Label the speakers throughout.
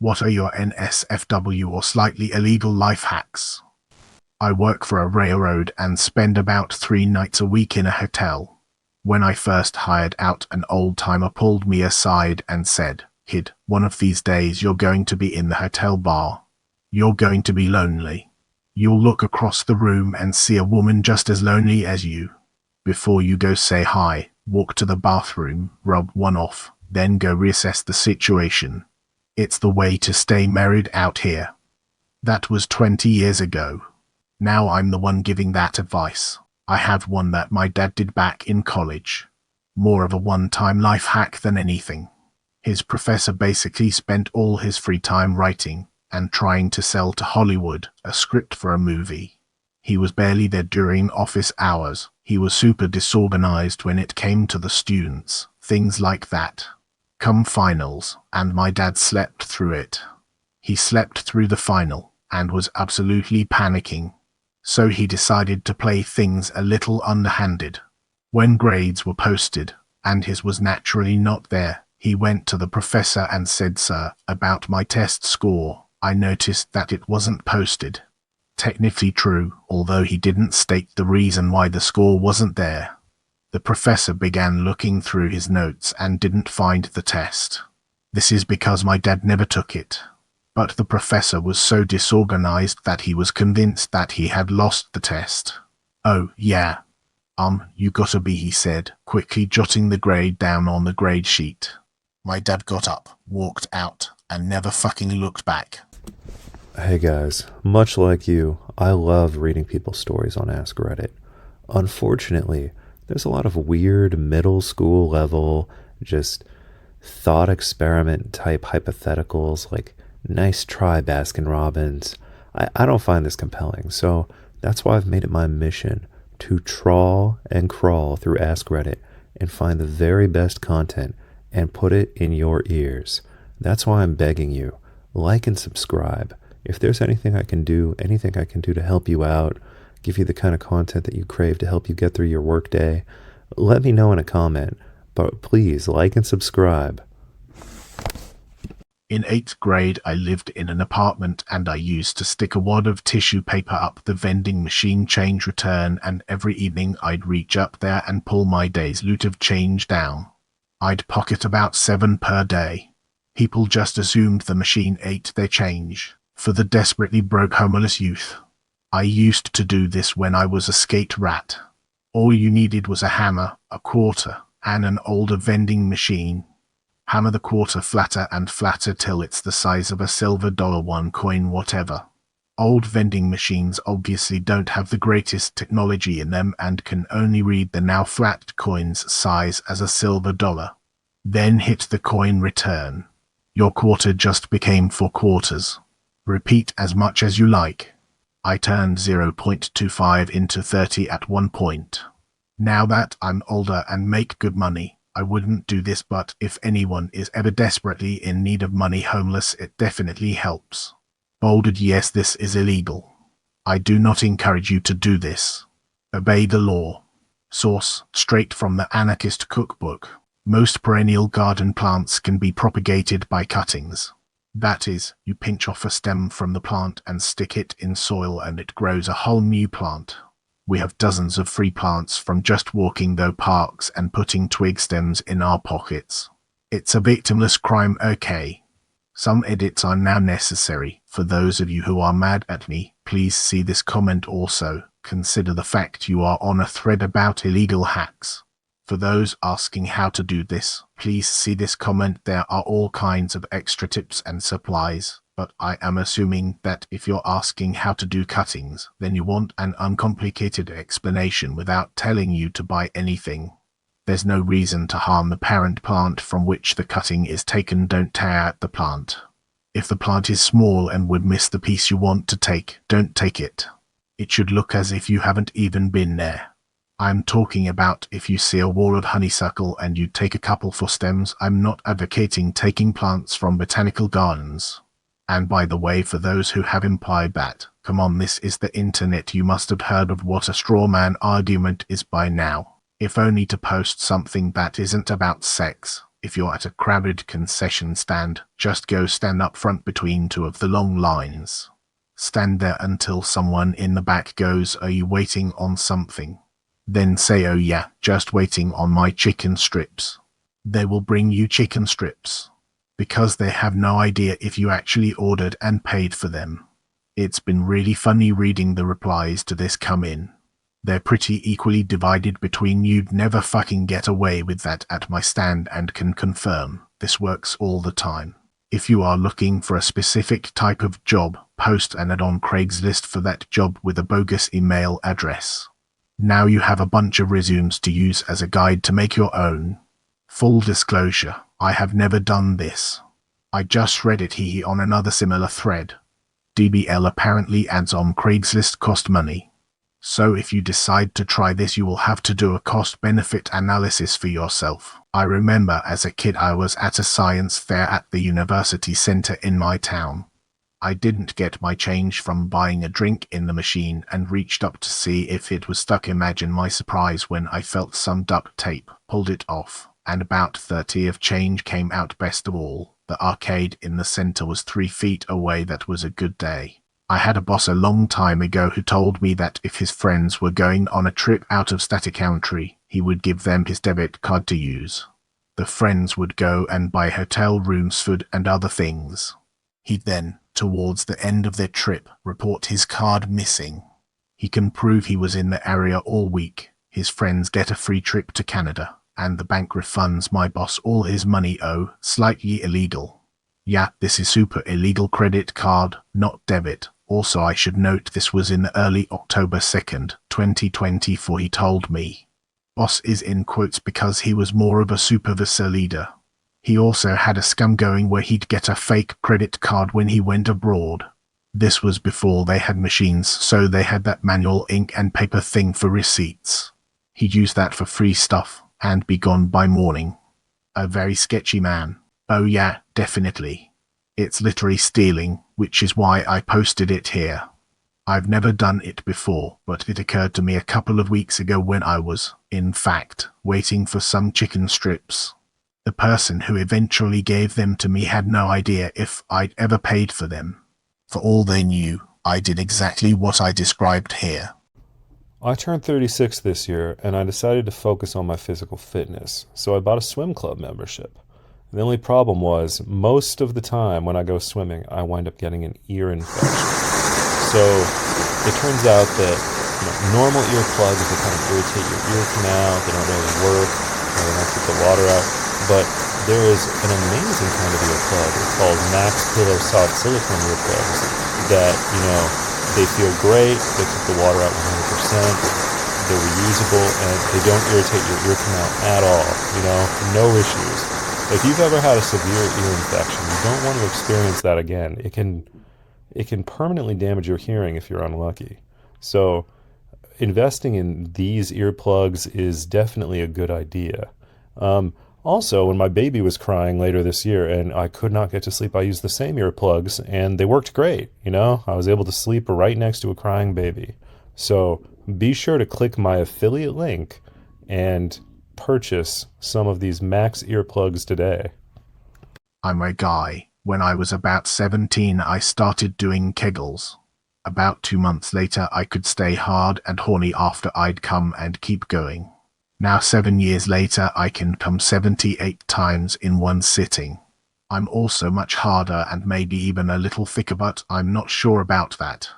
Speaker 1: What are your NSFW or slightly illegal life hacks? I work for a railroad and spend about 3 nights a week in a hotel. When I first hired out, an old-timer pulled me aside and said, "Kid, one of these days you're going to be in the hotel bar. You're going to be lonely. You'll look across the room and see a woman just as lonely as you. Before you go, say hi, walk to the bathroom, rub one off, then go reassess the situation. It's the way to stay married out here." That was 20 years ago. Now I'm the one giving that advice. I have one that my dad did back in college. More of a one-time life hack than anything. His professor basically spent all his free time writing and trying to sell to Hollywood a script for a movie. He was barely there during office hours. He was super disorganized when it came to the students, things like that. Come finals, and my dad slept through it. He slept through the final and was absolutely panicking. So he decided to play things a little underhanded. When grades were posted, and his was naturally not there, he went to the professor and said, "Sir, about my test score, I noticed that it wasn't posted." Technically true, although he didn't state the reason why the score wasn't there. The professor began looking through his notes and didn't find the test. This is because my dad never took it. But the professor was so disorganized that he was convinced that he had lost the test. "Oh, yeah. You got a B," he said, quickly jotting the grade down on the grade sheet. My dad got up, walked out, and never fucking looked back.
Speaker 2: Hey guys, much like you, I love reading people's stories on Ask Reddit. Unfortunately, there's a lot of weird middle school level, just thought experiment type hypotheticals like "nice try, Baskin Robbins." I don't find this compelling, so that's why I've made it my mission to trawl and crawl through Ask Reddit and find the very best content and put it in your ears. That's why I'm begging you, like and subscribe. If there's anything I can do to help you out, give you the kind of content that you crave to help you get through your workday, let me know in a comment. But please like and subscribe.
Speaker 1: In 8th grade, I lived in an apartment and I used to stick a wad of tissue paper up the vending machine change return, and every evening I'd reach up there and pull my day's loot of change down. I'd pocket about 7 per day. People just assumed the machine ate their change. For the desperately broke homeless youth. I used to do this when I was a skate rat. All you needed was a hammer, a quarter, and an older vending machine. Hammer the quarter flatter and flatter till it's the size of a silver $1 coin, whatever. Old vending machines obviously don't have the greatest technology in them and can only read the now flat coin's size as a silver $1. Then hit the coin return. Your quarter just became 4 quarters. Repeat as much as you like. I turned 0.25 into 30 at one point. Now that I'm older and make good money, I wouldn't do this, but if anyone is ever desperately in need of money, homeless, it definitely helps. Bolded, yes, this is illegal. I do not encourage you to do this. Obey the law. Source, straight from the Anarchist Cookbook. Most perennial garden plants can be propagated by cuttings. That is, you pinch off a stem from the plant and stick it in soil and it grows a whole new plant. We have dozens of free plants from just walking through parks and putting twig stems in our pockets. It's a victimless crime, okay? Some edits are now necessary. For those of you who are mad at me, please see this comment also. Consider the fact you are on a thread about illegal hacks. For those asking how to do this, please see this comment. There are all kinds of extra tips and supplies, but I am assuming that if you're asking how to do cuttings, then you want an uncomplicated explanation without telling you to buy anything. There's no reason to harm the parent plant from which the cutting is taken. Don't tear out the plant. If the plant is small and would miss the piece you want to take, don't take it. It should look as if you haven't even been there. I'm talking about if you see a wall of honeysuckle and you take a couple for stems. I'm not advocating taking plants from botanical gardens. And by the way, for those who have implied that, come on, this is the internet, you must have heard of what a straw man argument is by now, if only to post something that isn't about sex. If you're at a crowded concession stand, just go stand up front between two of the long lines. Stand there until someone in the back goes, "Are you waiting on something?" Then say, "Oh yeah, just waiting on my chicken strips." They will bring you chicken strips, because they have no idea if you actually ordered and paid for them. It's been really funny reading the replies to this come in. They're pretty equally divided between "you'd never fucking get away with that at my stand" and "can confirm this works all the time." If you are looking for a specific type of job, post an ad on Craigslist for that job with a bogus email address. Now you have a bunch of resumes to use as a guide to make your own. Full disclosure, I have never done this. I just read it on another similar thread. DBL apparently ads on Craigslist cost money. So if you decide to try this, you will have to do a cost-benefit analysis for yourself. I remember as a kid I was at a science fair at the university center in my town. I didn't get my change from buying a drink in the machine and reached up to see if it was stuck. Imagine my surprise when I felt some duct tape, pulled it off, and about 30 of change came out. Best of all, the arcade in the center was 3 feet away. That was a good day. I had a boss a long time ago who told me that if his friends were going on a trip out of state country, he would give them his debit card to use. The friends would go and buy hotel rooms, food, and other things. He'd then, towards the end of their trip, report his card missing. He can prove he was in the area all week. His friends get a free trip to Canada, and the bank refunds my boss all his money. Oh, slightly illegal. Yeah, this is super illegal. Credit card, not debit. Also, I should note this was in the early October 2nd, 2024, he told me. Boss is in quotes because he was more of a supervisor leader. He also had a scam going where he'd get a fake credit card when he went abroad. This was before they had machines, so they had that manual ink and paper thing for receipts. He'd use that for free stuff and be gone by morning. A very sketchy man. Oh yeah, definitely. It's literally stealing, which is why I posted it here. I've never done it before, but it occurred to me a couple of weeks ago when I was, in fact, waiting for some chicken strips. The person who eventually gave them to me had no idea if I'd ever paid for them. For all they knew, I did exactly what I described here.
Speaker 2: I turned 36 this year, and I decided to focus on my physical fitness, so I bought a swim club membership. The only problem was, most of the time when I go swimming, I wind up getting an ear infection. So it turns out that normal earplugs, they kind of irritate your ear canal, they don't really work, they don't keep the water out. But there is an amazing kind of earplug called Mack's Pillow Soft Silicone earplugs that, they feel great, they keep the water out 100%, they're reusable, and they don't irritate your ear canal at all, no issues. If you've ever had a severe ear infection, you don't want to experience that again. It can permanently damage your hearing if you're unlucky. So investing in these earplugs is definitely a good idea. Also, when my baby was crying later this year and I could not get to sleep, I used the same earplugs and they worked great. I was able to sleep right next to a crying baby. So be sure to click my affiliate link and purchase some of these Mack's earplugs today.
Speaker 1: I'm a guy. When I was about 17, I started doing Kegels. About 2 months later, I could stay hard and horny after I'd come and keep going. Now 7 years later, I can come 78 times in one sitting. I'm also much harder and maybe even a little thicker, but I'm not sure about that.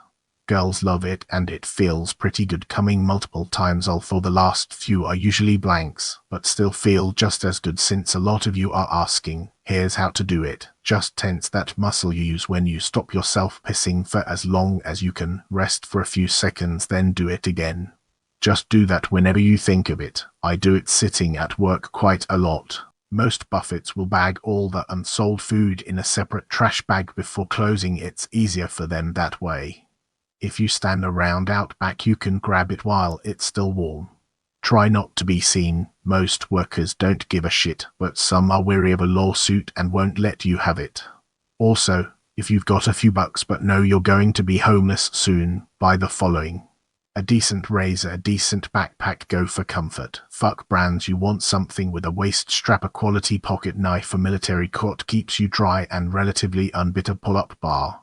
Speaker 1: Girls love it and it feels pretty good coming multiple times. For the last few are usually blanks, but still feel just as good. Since a lot of you are asking, here's how to do it. Just tense that muscle you use when you stop yourself pissing for as long as you can, rest for a few seconds, then do it again. Just do that whenever you think of it. I do it sitting at work quite a lot. Most buffets will bag all the unsold food in a separate trash bag before closing. It's easier for them that way. If you stand around out back, you can grab it while it's still warm. Try not to be seen. Most workers don't give a shit, but some are wary of a lawsuit and won't let you have it. Also, if you've got a few bucks but know you're going to be homeless soon, buy the following. A decent razor, a decent backpack, go for comfort. Fuck brands, you want something with a waist strap, a quality pocket knife, a military cut keeps you dry, and relatively unbitter pull-up bar.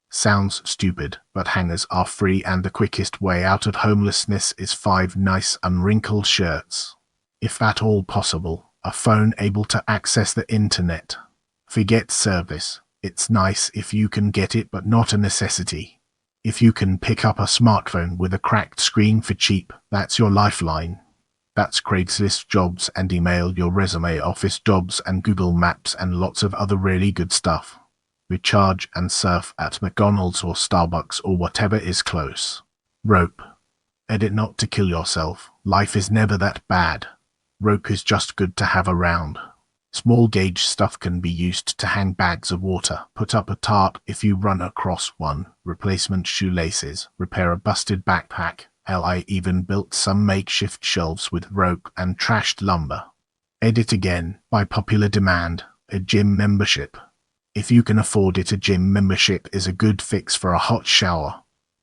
Speaker 1: Sounds stupid, but hangers are free, and the quickest way out of homelessness is 5 nice unwrinkled shirts. If at all possible, a phone able to access the internet. Forget service. It's nice if you can get it, but not a necessity. If you can pick up a smartphone with a cracked screen for cheap, that's your lifeline. That's Craigslist jobs and email your resume, office jobs and Google Maps and lots of other really good stuff. Recharge and surf at McDonald's or Starbucks or whatever is close. Rope. Edit not to kill yourself. Life is never that bad. Rope is just good to have around. Small gauge stuff can be used to hang bags of water, put up a tarp if you run across one, replacement shoelaces, repair a busted backpack. Hell, I even built some makeshift shelves with rope and trashed lumber. Edit again, by popular demand, a gym membership. If you can afford it, a gym membership is a good fix for a hot shower.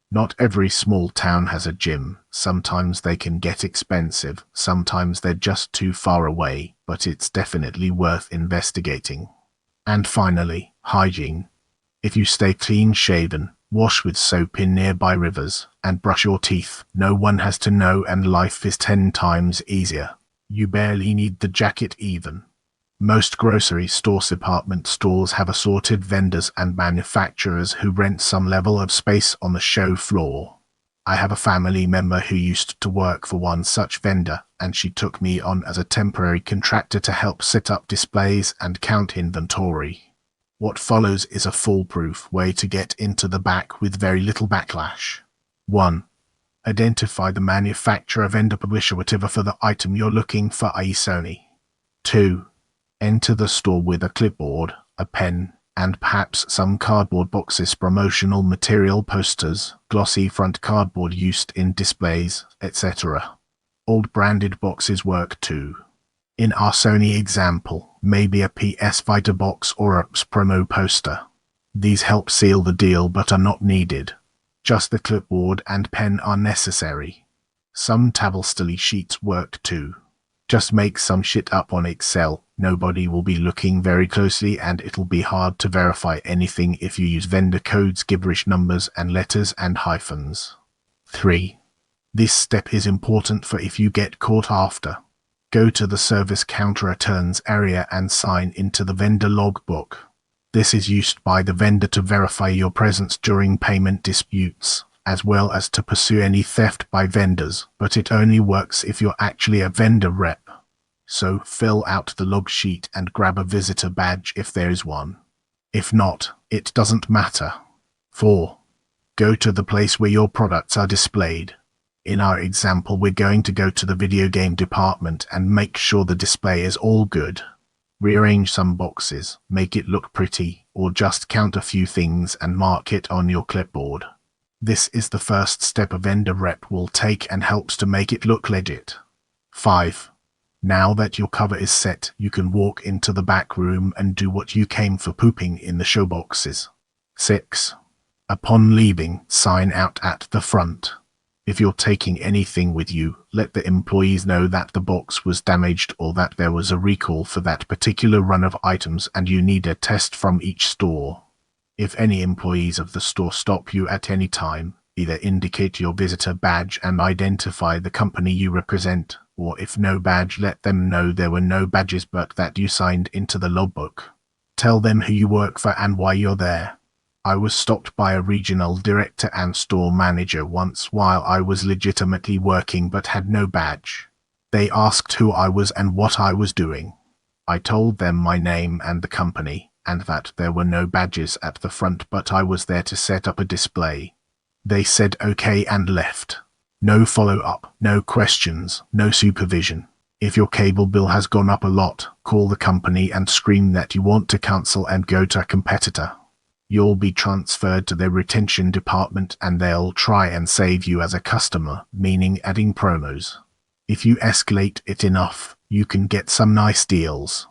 Speaker 1: Not every small town has a gym. Sometimes they can get expensive, sometimes they're just too far away, but it's definitely worth investigating. And finally, hygiene. If you stay clean-shaven, wash with soap in nearby rivers, and brush your teeth, no one has to know, and life is 10 times easier. You barely need the jacket even. Most grocery stores, department stores have assorted vendors and manufacturers who rent some level of space on the show floor. I have a family member who used to work for one such vendor, and she took me on as a temporary contractor to help set up displays and count inventory. What follows is a foolproof way to get into the back with very little backlash. 1. Identify the manufacturer, vendor, publisher, whatever for the item you're looking for, i.e. Sony. 2. Enter the store with a clipboard, a pen, and perhaps some cardboard boxes, promotional material, posters, glossy front cardboard used in displays, etc. Old branded boxes work too. In our Sony example, maybe a PS Vita box or a promo poster. These help seal the deal but are not needed. Just the clipboard and pen are necessary. Some tabletally sheets work too. Just make some shit up on Excel. Nobody will be looking very closely, and it'll be hard to verify anything if you use vendor codes, gibberish numbers and letters and hyphens. 3. This step is important for if you get caught after. Go to the service counter returns area and sign into the vendor logbook. This is used by the vendor to verify your presence during payment disputes, as well as to pursue any theft by vendors, but it only works if you're actually a vendor rep. So fill out the log sheet and grab a visitor badge if there is one. If not, it doesn't matter. 4. Go to the place where your products are displayed. In our example, we're going to go to the video game department and make sure the display is all good. Rearrange some boxes, make it look pretty, or just count a few things and mark it on your clipboard. This is the first step a vendor rep will take and helps to make it look legit. 5. Now that your cover is set, you can walk into the back room and do what you came for, pooping in the show boxes. 6. Upon leaving, sign out at the front. If you're taking anything with you, let the employees know that the box was damaged or that there was a recall for that particular run of items and you need a test from each store. If any employees of the store stop you at any time, either indicate your visitor badge and identify the company you represent, or if no badge, let them know there were no badges but that you signed into the logbook. Tell them who you work for and why you're there. I was stopped by a regional director and store manager once while I was legitimately working but had no badge. They asked who I was and what I was doing. I told them my name and the company, and that there were no badges at the front but I was there to set up a display. They said okay and left. No follow-up, no questions, no supervision. If your cable bill has gone up a lot, call the company and scream that you want to cancel and go to a competitor. You'll be transferred to their retention department and they'll try and save you as a customer, meaning adding promos. If you escalate it enough, you can get some nice deals.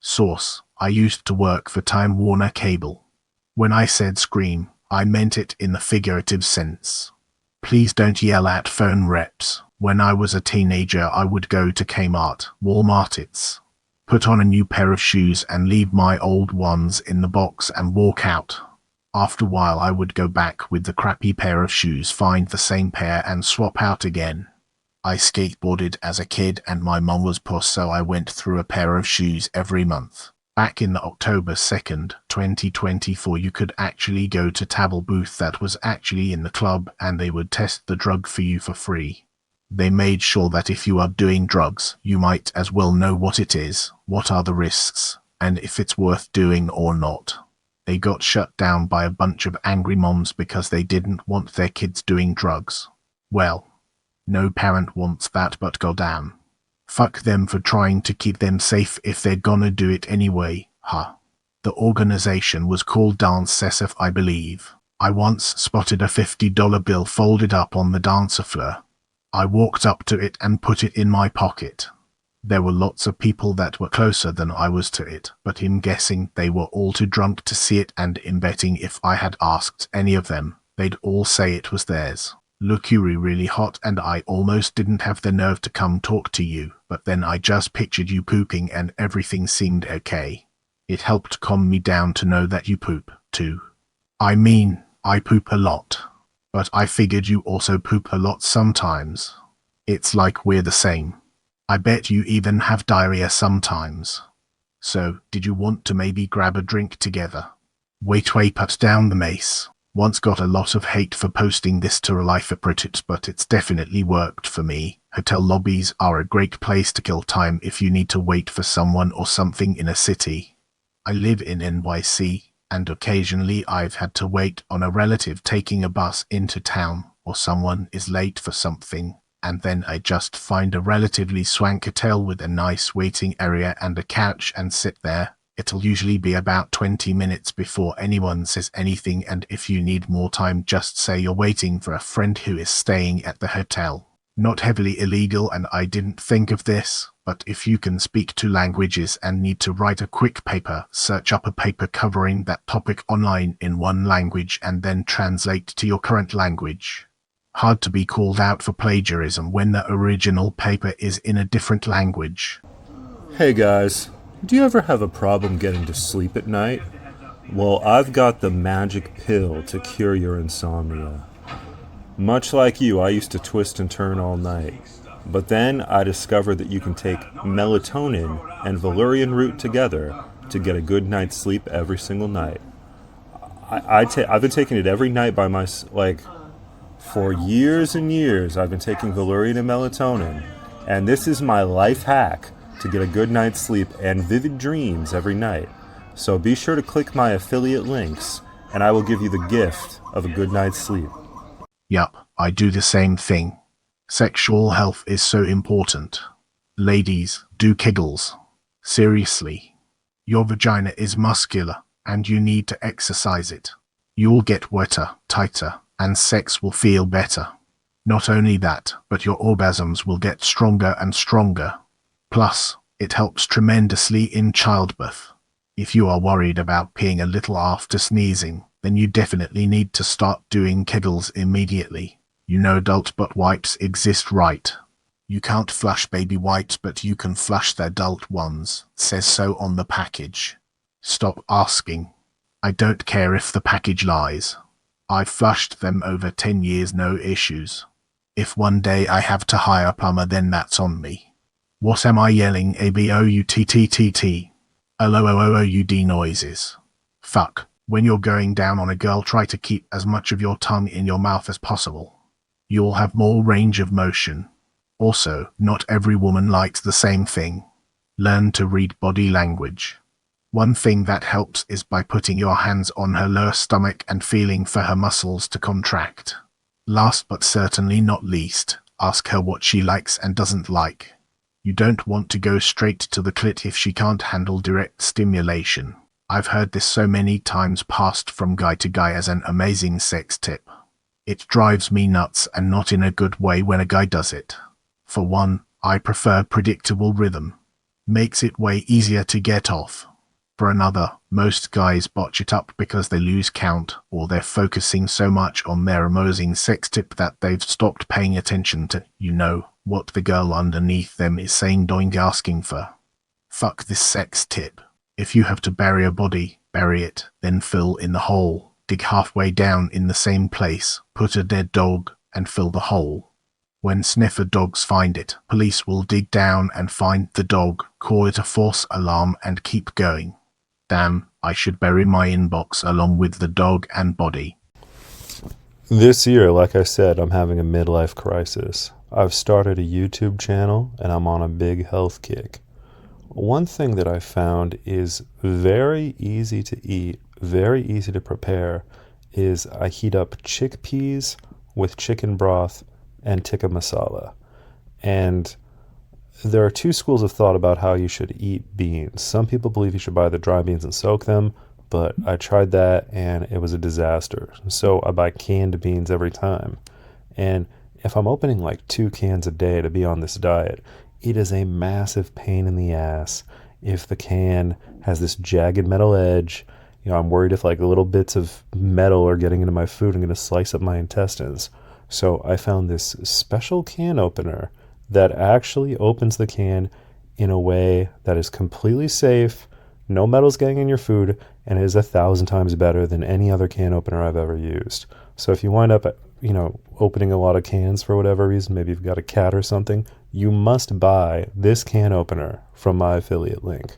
Speaker 1: Source: I used to work for Time Warner Cable. When I said scream, I meant it in the figurative sense. Please don't yell at phone reps. When I was a teenager, I would go to Kmart, Walmart's, put on a new pair of shoes and leave my old ones in the box and walk out. After a while, I would go back with the crappy pair of shoes, find the same pair and swap out again. I skateboarded as a kid and my mum was poor, so I went through a pair of shoes every month. Back in the October 2nd, 2024, you could actually go to Tabble booth that was actually in the club and they would test the drug for you for free. They made sure that if you are doing drugs, you might as well know what it is, what are the risks, and if it's worth doing or not. They got shut down by a bunch of angry moms because they didn't want their kids doing drugs. Well, no parent wants that, but goddamn. Fuck them for trying to keep them safe if they're gonna do it anyway, huh? The organization was called NSFW, I believe. I once spotted a $50 bill folded up on the dancer floor. I walked up to it and put it in my pocket. There were lots of people that were closer than I was to it, but I'm guessing they were all too drunk to see it, and I'm betting if I had asked any of them, they'd all say it was theirs. Look, you're really hot and I almost didn't have the nerve to come talk to you, but then I just pictured you pooping and everything seemed okay. It helped calm me down to know that you poop, too. I mean, I poop a lot. But I figured you also poop a lot sometimes. It's like we're the same. I bet you even have diarrhea sometimes. So, did you want to maybe grab a drink together? Wait, put down the mace. Once got a lot of hate for posting this to life apprentice, but it's definitely worked for me. Hotel lobbies are a great place to kill time if you need to wait for someone or something in a city. I live in NYC, and occasionally I've had to wait on a relative taking a bus into town, or someone is late for something, and then I just find a relatively swank hotel with a nice waiting area and a couch and sit there. It'll usually be about 20 minutes before anyone says anything, and if you need more time, just say you're waiting for a friend who is staying at the hotel. Not heavily illegal, and I didn't think of this, but if you can speak 2 languages and need to write a quick paper, search up a paper covering that topic online in one language and then translate to your current language. Hard to be called out for plagiarism when the original paper is in a different language.
Speaker 2: Hey guys, do you ever have a problem getting to sleep at night? Well, I've got the magic pill to cure your insomnia. Much like you, I used to twist and turn all night. But then I discovered that you can take melatonin and Valerian Root together to get a good night's sleep every single night. I've been taking it every night by for years and years. I've been taking Valerian and melatonin, and this is my life hack to get a good night's sleep and vivid dreams every night. So be sure to click my affiliate links, and I will give you the gift of a good night's sleep.
Speaker 1: Yup, I do the same thing. Sexual health is so important. Ladies, do Kegels. Seriously. Your vagina is muscular, and you need to exercise it. You'll get wetter, tighter, and sex will feel better. Not only that, but your orgasms will get stronger and stronger. Plus, it helps tremendously in childbirth. If you are worried about peeing a little after sneezing, then you definitely need to start doing Kegels immediately. You know adult butt wipes exist, right? You can't flush baby wipes, but you can flush the adult ones. Says so on the package. Stop asking. I don't care if the package lies. I've flushed them over 10 years, no issues. If one day I have to hire a plumber, then that's on me. What am I yelling? ABOUTTTT. LOOOOUD noises. Fuck. When you're going down on a girl, try to keep as much of your tongue in your mouth as possible. You'll have more range of motion. Also, not every woman likes the same thing. Learn to read body language. One thing that helps is by putting your hands on her lower stomach and feeling for her muscles to contract. Last but certainly not least, ask her what she likes and doesn't like. You don't want to go straight to the clit if she can't handle direct stimulation. I've heard this so many times passed from guy to guy as an amazing sex tip. It drives me nuts, and not in a good way, when a guy does it. For one, I prefer predictable rhythm. Makes it way easier to get off. For another, most guys botch it up because they lose count or they're focusing so much on their amazing sex tip that they've stopped paying attention to, what the girl underneath them is saying doing asking for. Fuck this sex tip. If you have to bury a body, bury it, then fill in the hole. Dig halfway down in the same place, put a dead dog, and fill the hole. When sniffer dogs find it, police will dig down and find the dog, call it a false alarm, and keep going. Damn, I should bury my inbox along with the dog and body.
Speaker 2: This year, like I said, I'm having a midlife crisis. I've started a YouTube channel and I'm on a big health kick. One thing that I found is very easy to eat, very easy to prepare, is I heat up chickpeas with chicken broth and tikka masala. And there are two schools of thought about how you should eat beans. Some people believe you should buy the dry beans and soak them, but I tried that and it was a disaster. So I buy canned beans every time. And if I'm opening like 2 cans a day to be on this diet, it is a massive pain in the ass if the can has this jagged metal edge. I'm worried if like little bits of metal are getting into my food, I'm going to slice up my intestines. So I found this special can opener that actually opens the can in a way that is completely safe, no metal's getting in your food, and is 1,000 times better than any other can opener I've ever used. So if you wind up, opening a lot of cans for whatever reason, maybe you've got a cat or something, you must buy this can opener from my affiliate link.